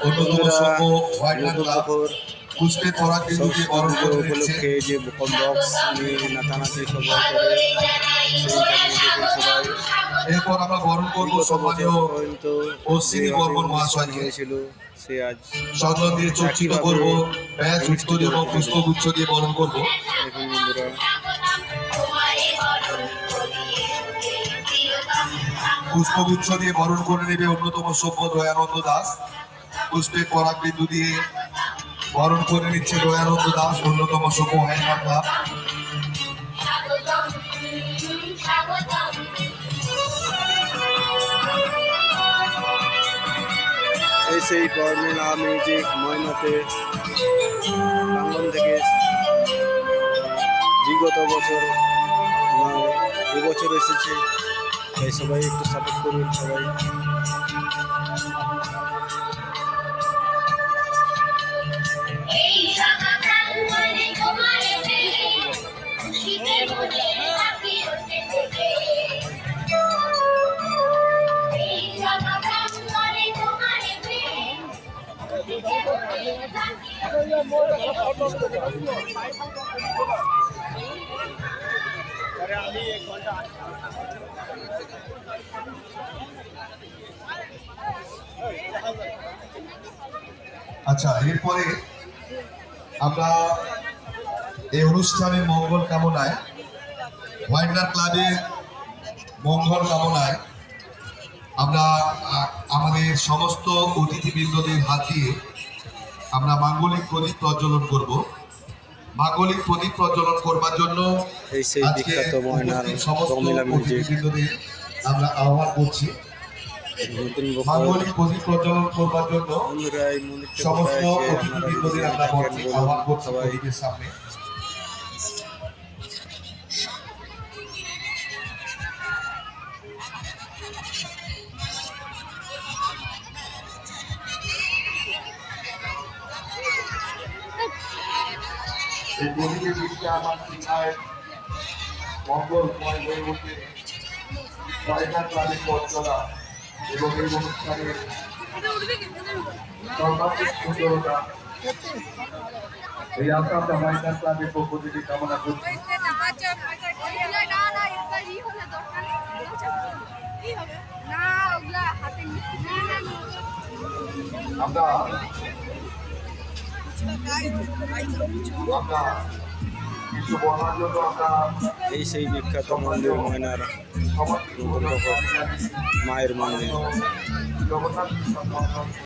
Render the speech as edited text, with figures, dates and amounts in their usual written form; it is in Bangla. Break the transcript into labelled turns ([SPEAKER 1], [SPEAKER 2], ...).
[SPEAKER 1] অন্যতম
[SPEAKER 2] বন্ধুরা
[SPEAKER 1] সভ্য হোয়াইট
[SPEAKER 2] নতুন
[SPEAKER 1] ক্লাব
[SPEAKER 2] বছর
[SPEAKER 1] কুস্তে খরা বিন্দুকে
[SPEAKER 2] সরস্বতী
[SPEAKER 1] বরণ
[SPEAKER 2] পুজো
[SPEAKER 1] করে নিচ্ছে।
[SPEAKER 2] উপলক্ষে যে কম বক্স নিয়ে নাচানাচি সবাই করে সেইখানে দেখুন সবাই
[SPEAKER 1] এরপর আমরা বরণ করব
[SPEAKER 2] বিগত বছর
[SPEAKER 1] সম্মানীয়
[SPEAKER 2] পর্যন্ত
[SPEAKER 1] অশ্বিনী
[SPEAKER 2] যেভাবে
[SPEAKER 1] বর্মন
[SPEAKER 2] অনুষ্ঠান
[SPEAKER 1] মহাশয়কে।
[SPEAKER 2] হয়েছিল সে আজ
[SPEAKER 1] সম্মান দিয়ে চর্চিত
[SPEAKER 2] একইভাবে
[SPEAKER 1] করব, ব্যাচ
[SPEAKER 2] অনুষ্ঠিত
[SPEAKER 1] উত্তরী এবং
[SPEAKER 2] হতে চলেছে।
[SPEAKER 1] পুষ্পগুচ্ছ দিয়ে বরণ করব।
[SPEAKER 2] দেখুন বন্ধুরা
[SPEAKER 1] পুষ্পগুচ্ছ দিয়ে বরণ করে নেবে অন্যতম সভ্য দয়ানন্দ দাস। পুষ্পের পরাগ বিন্দু দিয়ে বরণ করে নিচ্ছে দয়ানন্দ দাস, অন্যতম সভ্য হোয়াইট ক্লাব।
[SPEAKER 2] এই সেই বর্ণনা মিউজিক ময়নাতে প্রাঙ্গণ থেকে বিগত বছর নয় এবছর এসেছে, তাই সবাই একটু সাপোর্ট করুন সবাই।
[SPEAKER 1] আচ্ছা, এরপরে আমরা এই অনুষ্ঠানের মঙ্গল কামনায়, হোয়াইট ক্লাবের মঙ্গল কামনায় আমরা আমাদের সমস্ত অতিথিবৃন্দদের হাত দিয়ে আমরা মাঙ্গলিক প্রদীপ প্রজ্বলন করব। মাঙ্গলিক প্রদীপ প্রজ্বলন করবার জন্য
[SPEAKER 2] এই সেই বিখ্যাত ময়নার
[SPEAKER 1] সমস্ত
[SPEAKER 2] প্রমিলা মিউজিক
[SPEAKER 1] অতিথিবৃন্দদের আমরা আহ্বান করছি।
[SPEAKER 2] নতুন বছর
[SPEAKER 1] মাঙ্গলিক প্রদীপ প্রজ্বলন করবার জন্য
[SPEAKER 2] বন্ধুরা এই মন্দিরটা
[SPEAKER 1] সমস্ত
[SPEAKER 2] কোথায় আছে
[SPEAKER 1] অতিথিবৃন্দদের আমরা
[SPEAKER 2] আপনারা
[SPEAKER 1] বর্তমানে
[SPEAKER 2] বলুন
[SPEAKER 1] আহ্বান করছি
[SPEAKER 2] সবাই।
[SPEAKER 1] প্রদীপের সামনে। এই প্রদীপের দিকটা আমার চিন্তায় মঙ্গলময় হয়ে ওঠে। হোয়াইট ক্লাবের পথ চলা এবং এই অনুষ্ঠানের সর্বাধিক সুন্দরতা, এই আশা আমরা হোয়াইট ক্লাবের পক্ষ থেকে কামনা করছি। আমরা কিছু বলার জন্য আমরা
[SPEAKER 2] এই সেই বিখ্যাত মন্দির ময়নার নতুন বছর মায়ের মন্দির।
[SPEAKER 1] জগন্নাথ